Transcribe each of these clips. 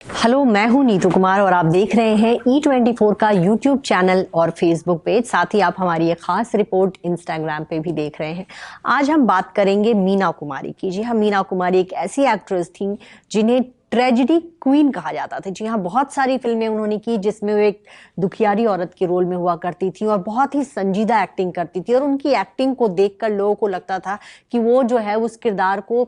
Hello, मैं हूं नीतू कुमार और आप देख रहे हैं E24 का यूट्यूब चैनल और फेसबुक पेज। साथ ही आप हमारी एक खास रिपोर्ट इंस्टाग्राम पे भी देख रहे हैं। आज हम बात करेंगे मीना कुमारी की। जी हाँ, मीना कुमारी एक ऐसी एक्ट्रेस थी जिन्हें ट्रेजेडी क्वीन कहा जाता था। जी हाँ, बहुत सारी फिल्में उन्होंने की जिसमें वो एक दुखियारी औरत के रोल में हुआ करती थी और बहुत ही संजीदा एक्टिंग करती थी और उनकी एक्टिंग को देखकर लोगों को लगता था कि वो जो है उस किरदार को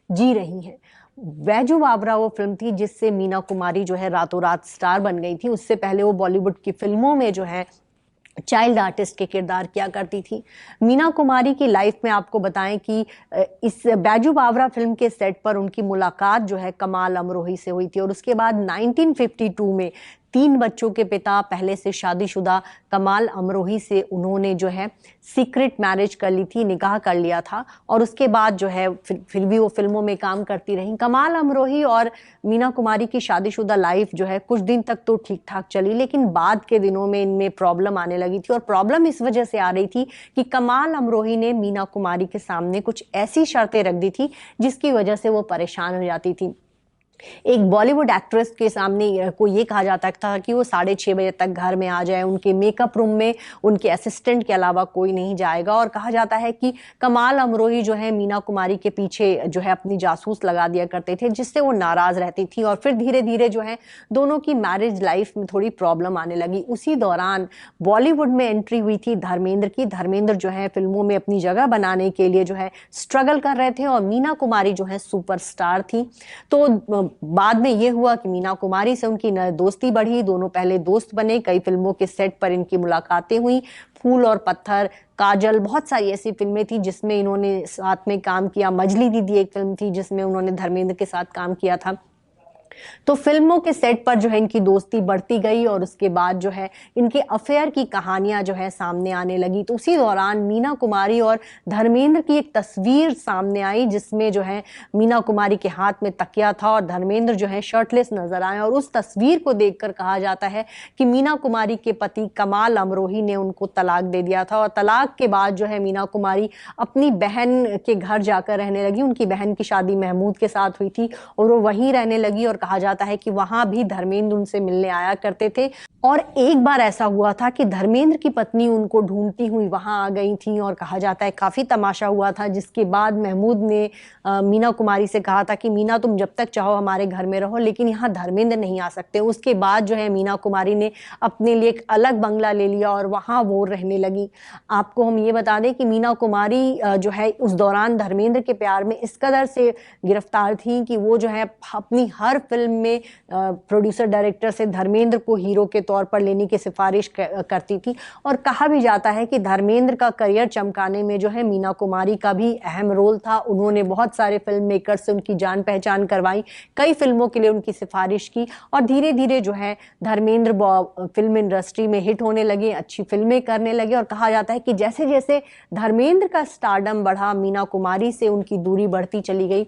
जी रही हैं। बैजू बावरा वो फिल्म थी जिससे मीना कुमारी जो है रातों रात स्टार बन गई थी। उससे पहले वो बॉलीवुड की फिल्मों में जो है चाइल्ड आर्टिस्ट के किरदार किया करती थी। मीना कुमारी की लाइफ में आपको बताएं कि इस बैजू बावरा फिल्म के सेट पर उनकी मुलाकात जो है कमाल अमरोही से हुई थी और उसके बाद 1952 में 3 बच्चों के पिता, पहले से शादीशुदा कमाल अमरोही से उन्होंने जो है सीक्रेट मैरिज कर ली थी, निकाह कर लिया था और उसके बाद जो है फिर भी वो फिल्मों में काम करती रही। कमाल अमरोही और मीना कुमारी की शादीशुदा लाइफ जो है कुछ दिन तक तो ठीक ठाक चली, लेकिन बाद के दिनों में इनमें प्रॉब्लम आने लगी थी और प्रॉब्लम इस वजह से आ रही थी कि कमाल अमरोही ने मीना कुमारी के सामने कुछ ऐसी शर्तें रख दी थी जिसकी वजह से वो परेशान हो जाती थी। एक बॉलीवुड एक्ट्रेस के सामने को ये कहा जाता था कि वो 6:30 बजे तक घर में आ जाए, उनके मेकअप रूम में उनके असिस्टेंट के अलावा कोई नहीं जाएगा और कहा जाता है कि कमाल अमरोही जो है मीना कुमारी के पीछे जो है अपनी जासूस लगा दिया करते थे जिससे वो नाराज रहती थी और फिर धीरे धीरे जो है दोनों की मैरिज लाइफ में थोड़ी प्रॉब्लम आने लगी। उसी दौरान बॉलीवुड में एंट्री हुई थी धर्मेंद्र की। धर्मेंद्र जो है फिल्मों में अपनी जगह बनाने के लिए जो है स्ट्रगल कर रहे थे और मीना कुमारी जो है सुपरस्टार थी। तो बाद में ये हुआ कि मीना कुमारी से उनकी दोस्ती बढ़ी, दोनों पहले दोस्त बने, कई फिल्मों के सेट पर इनकी मुलाकातें हुई। फूल और पत्थर, काजल, बहुत सारी ऐसी फिल्में थी जिसमें इन्होंने साथ में काम किया। मजली दीदी एक फिल्म थी जिसमें उन्होंने धर्मेंद्र के साथ काम किया था। तो फिल्मों के सेट पर जो है इनकी दोस्ती बढ़ती गई और उसके बाद जो है इनके अफेयर की कहानियां जो है सामने आने लगी। तो उसी दौरान मीना कुमारी और धर्मेंद्र की एक तस्वीर सामने आई जिसमें जो है मीना कुमारी के हाथ में तकिया था और धर्मेंद्र जो है शर्टलेस नजर आए और उस तस्वीर को देखकर कहा जाता है कि मीना कुमारी के पति कमाल अमरोही ने उनको तलाक दे दिया था और तलाक के बाद जो है मीना कुमारी अपनी बहन के घर जाकर रहने लगी। उनकी बहन की शादी महमूद के साथ हुई थी और वो वहीं रहने लगी और कहा जाता है कि वहां भी धर्मेंद्र उनसे मिलने आया करते थे। और एक बार ऐसा हुआ था कि धर्मेंद्र की पत्नी उनको ढूंढती हुई वहां आ गई थी और कहा जाता है काफी तमाशा हुआ था, जिसके बाद महमूद ने मीना कुमारी से कहा था कि मीना तुम जब तक चाहो हमारे घर में रहो, लेकिन यहाँ धर्मेंद्र नहीं आ सकते। उसके बाद जो है मीना कुमारी ने अपने लिए एक अलग बंगला ले लिया और वहां वो रहने लगी। आपको हम ये बता दें कि मीना कुमारी जो है उस दौरान धर्मेंद्र के प्यार में इस कदर से गिरफ्तार थी कि वो जो है अपनी हर फिल्म में प्रोड्यूसर डायरेक्टर से धर्मेंद्र को हीरो के तौर पर लेने की सिफारिश करती थी। और कहा भी जाता है कि धर्मेंद्र का करियर चमकाने में जो है मीना कुमारी का भी अहम रोल था। उन्होंने बहुत सारे फिल्म मेकर से उनकी जान पहचान करवाई, कई फिल्मों के लिए उनकी सिफारिश की और धीरे धीरे जो है धर्मेंद्र फिल्म इंडस्ट्री में हिट होने लगे, अच्छी फिल्में करने लगे। और कहा जाता है कि जैसे जैसे धर्मेंद्र का स्टारडम बढ़ा, मीना कुमारी से उनकी दूरी बढ़ती चली गई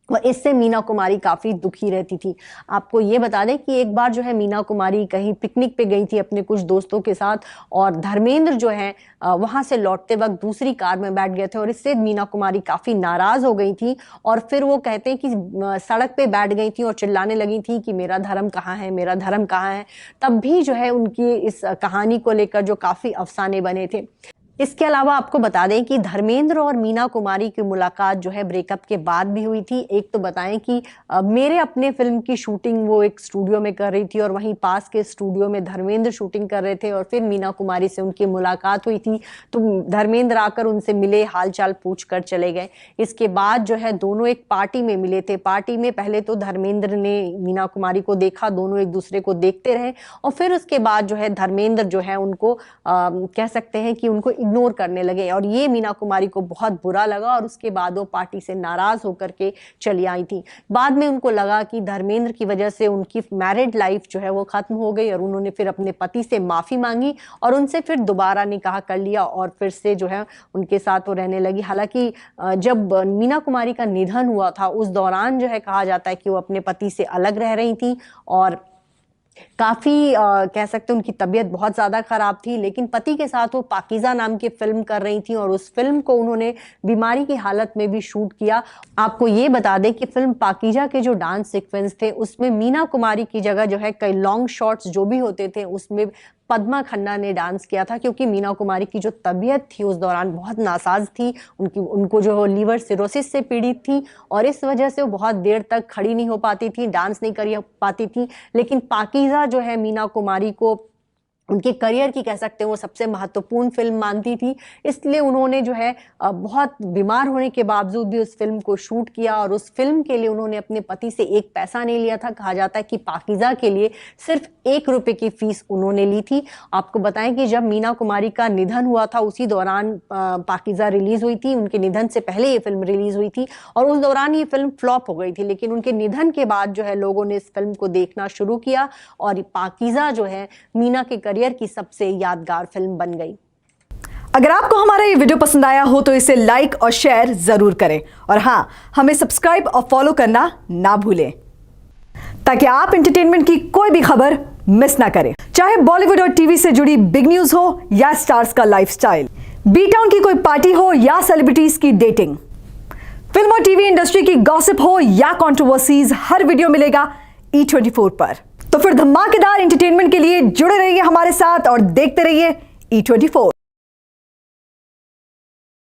और इससे मीना कुमारी काफी दुखी रहती थी। आपको ये बता दें कि एक बार जो है मीना कुमारी कहीं पिकनिक पे गई थी अपने कुछ दोस्तों के साथ और धर्मेंद्र जो है वहां से लौटते वक्त दूसरी कार में बैठ गए थे और इससे मीना कुमारी काफी नाराज हो गई थी और फिर वो कहते हैं कि सड़क पे बैठ गई थी और चिल्लाने लगी थी कि मेरा धर्म कहाँ है, मेरा धर्म कहाँ है। तब भी जो है उनकी इस कहानी को लेकर जो काफी अफसाने बने थे। इसके अलावा आपको बता दें कि धर्मेंद्र और मीना कुमारी की मुलाकात जो है ब्रेकअप के बाद भी हुई थी। एक तो बताएं कि मेरे अपने फिल्म की शूटिंग वो एक स्टूडियो में कर रही थी और वहीं पास के स्टूडियो में धर्मेंद्र शूटिंग कर रहे थे और फिर मीना कुमारी से उनकी मुलाकात हुई थी। तो धर्मेंद्र आकर उनसे मिले, हालचाल पूछ कर चले गए। इसके बाद जो है दोनों एक पार्टी में मिले थे। पार्टी में पहले तो धर्मेंद्र ने मीना कुमारी को देखा, दोनों एक दूसरे को देखते रहे और फिर उसके बाद जो है धर्मेंद्र जो है उनको कह सकते हैं कि उनको इग्नोर करने लगे और ये मीना कुमारी को बहुत बुरा लगा और उसके बाद वो पार्टी से नाराज होकर के चली आई थी। बाद में उनको लगा कि धर्मेंद्र की वजह से उनकी मैरिड लाइफ जो है वो खत्म हो गई और उन्होंने फिर अपने पति से माफी मांगी और उनसे फिर दोबारा निकाह कर लिया और फिर से जो है उनके साथ वो रहने लगी। हालांकि जब मीना कुमारी का निधन हुआ था उस दौरान जो है कहा जाता है कि वो अपने पति से अलग रह रही थी और काफ़ी कह सकते हैं उनकी तबीयत बहुत ज़्यादा ख़राब थी, लेकिन पति के साथ वो पाकीज़ा नाम की फ़िल्म कर रही थी और उस फ़िल्म को उन्होंने बीमारी की हालत में भी शूट किया। आपको ये बता दें कि फ़िल्म पाकीज़ा के जो डांस सीक्वेंस थे उसमें मीना कुमारी की जगह जो है कई लॉन्ग शॉट्स जो भी होते थे उसमें पद्मा खन्ना ने डांस किया था, क्योंकि मीना कुमारी की जो तबीयत थी उस दौरान बहुत नासाज थी। उनको जो लीवर सिरोसिस से पीड़ित थी और इस वजह से वो बहुत देर तक खड़ी नहीं हो पाती थी, डांस नहीं कर पाती थी। लेकिन पाकीज़ा जो है मीना कुमारी को उनके करियर की कह सकते हैं वो सबसे महत्वपूर्ण फिल्म मानती थी, इसलिए उन्होंने जो है बहुत बीमार होने के बावजूद भी उस फिल्म को शूट किया और उस फिल्म के लिए उन्होंने अपने पति से एक पैसा नहीं लिया था। कहा जाता है कि पाकीज़ा के लिए सिर्फ ₹1 की फीस उन्होंने ली थी। आपको बताएं कि जब मीना कुमारी का निधन हुआ था उसी दौरान पाकीज़ा रिलीज हुई थी। उनके निधन से पहले ये फिल्म रिलीज हुई थी और उस दौरान ये फिल्म फ्लॉप हो गई थी, लेकिन उनके निधन के बाद जो है लोगों ने इस फिल्म को देखना शुरू किया और पाकीज़ा जो है मीना के करियर की सबसे यादगार फिल्म बन गई। अगर आपको हमारा ये वीडियो पसंद आया हो तो इसे लाइक और शेयर जरूर करें और हाँ, हमें सब्सक्राइब और फॉलो करना ना भूलें ताकि आप एंटरटेनमेंट की कोई भी खबर मिस ना करें, चाहे बॉलीवुड और टीवी से जुड़ी बिग न्यूज हो या स्टार्स का लाइफस्टाइल, बी टाउन की कोई पार्टी हो या सेलिब्रिटीज की डेटिंग, फिल्म और टीवी इंडस्ट्री की गॉसिप हो या कंट्रोवर्सीज, हर वीडियो मिलेगा E24 पर। तो फिर धमाकेदार एंटरटेनमेंट के लिए जुड़े रहिए हमारे साथ और देखते रहिए E24।